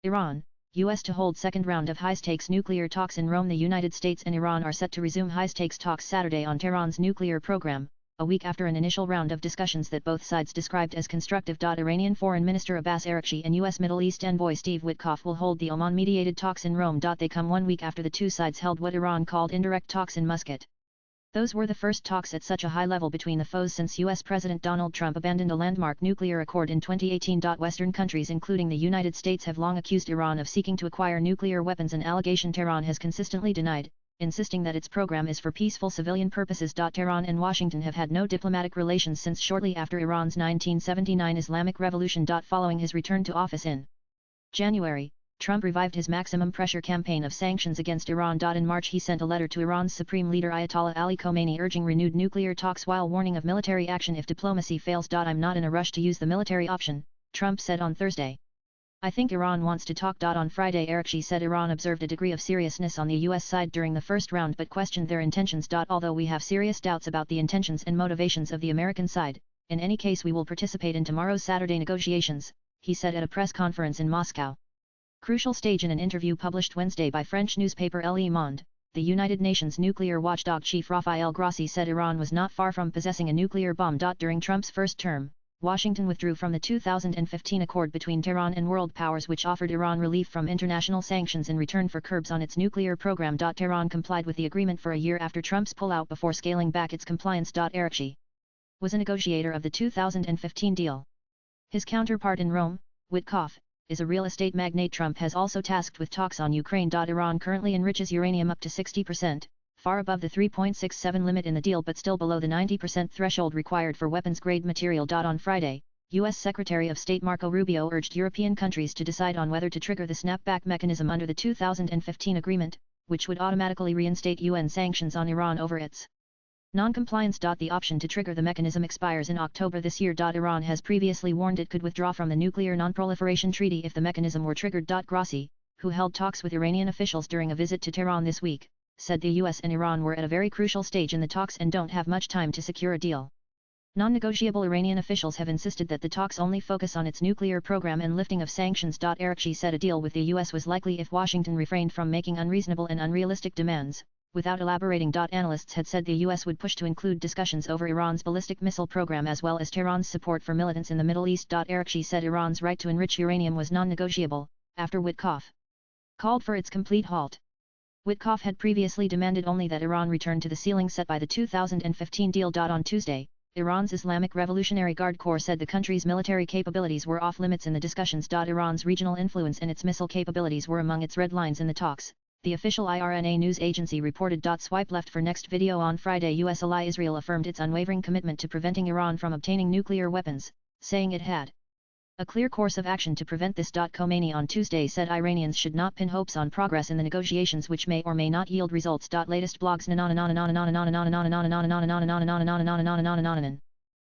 Iran, U.S. to hold second round of high-stakes nuclear talks in Rome. The United States and Iran are set to resume high-stakes talks Saturday on Tehran's nuclear program, a week after an initial round of discussions that both sides described as constructive. Iranian Foreign Minister Abbas Araghchi and U.S. Middle East envoy Steve Witkoff will hold the Oman-mediated talks in Rome. They come 1 week after the two sides held what Iran called indirect talks in Muscat. Those were the first talks at such a high level between the foes since U.S. President Donald Trump abandoned a landmark nuclear accord in 2018. Western countries including the United States have long accused Iran of seeking to acquire nuclear weapons, an allegation Tehran has consistently denied, insisting that its program is for peaceful civilian purposes. Tehran and Washington have had no diplomatic relations since shortly after Iran's 1979 Islamic Revolution. Following his return to office in January, Trump revived his maximum pressure campaign of sanctions against Iran. In March he sent a letter to Iran's supreme leader Ayatollah Ali Khamenei urging renewed nuclear talks while warning of military action if diplomacy fails. I'm not in a rush to use the military option, Trump said on Thursday. I think Iran wants to talk. On Friday Araghchi said Iran observed a degree of seriousness on the U.S. side during the first round but questioned their intentions. Although we have serious doubts about the intentions and motivations of the American side, in any case we will participate in tomorrow's Saturday negotiations, he said at a press conference in Moscow. Crucial stage. In an interview published Wednesday by French newspaper Le Monde, the United Nations nuclear watchdog chief Raphael Grossi said Iran was not far from possessing a nuclear bomb. During Trump's first term, Washington withdrew from the 2015 accord between Tehran and world powers which offered Iran relief from international sanctions in return for curbs on its nuclear program. Tehran complied with the agreement for a year after Trump's pullout before scaling back its compliance. Araghchi was a negotiator of the 2015 deal. His counterpart in Rome, Witkoff, is a real estate magnate Trump has also tasked with talks on Ukraine. Iran currently enriches uranium up to 60%, far above the 3.67 limit in the deal but still below the 90% threshold required for weapons-grade material. On Friday, U.S. Secretary of State Marco Rubio urged European countries to decide on whether to trigger the snapback mechanism under the 2015 agreement, which would automatically reinstate UN sanctions on Iran over its non-compliance. The option to trigger the mechanism expires in October this year. Iran has previously warned it could withdraw from the Nuclear Non-Proliferation Treaty if the mechanism were triggered. Grossi, who held talks with Iranian officials during a visit to Tehran this week, said the US and Iran were at a very crucial stage in the talks and don't have much time to secure a deal. Non-negotiable Iranian officials have insisted that the talks only focus on its nuclear program and lifting of sanctions. Araghchi said a deal with the US was likely if Washington refrained from making unreasonable and unrealistic demands, without elaborating. Analysts had said the US would push to include discussions over Iran's ballistic missile program as well as Tehran's support for militants in the Middle East. Araghchi said Iran's right to enrich uranium was non-negotiable, after Witkoff called for its complete halt. Witkoff had previously demanded only that Iran return to the ceiling set by the 2015 deal. On Tuesday, Iran's Islamic Revolutionary Guard Corps said the country's military capabilities were off-limits in the discussions. Iran's regional influence and its missile capabilities were among its red lines in the talks, the official IRNA news agency reported. Swipe left for next video. On Friday US ally Israel affirmed its unwavering commitment to preventing Iran from obtaining nuclear weapons, saying it had a clear course of action to prevent this. Khomeini on Tuesday said Iranians should not pin hopes on progress in the negotiations which may or may not yield results. Latest blogs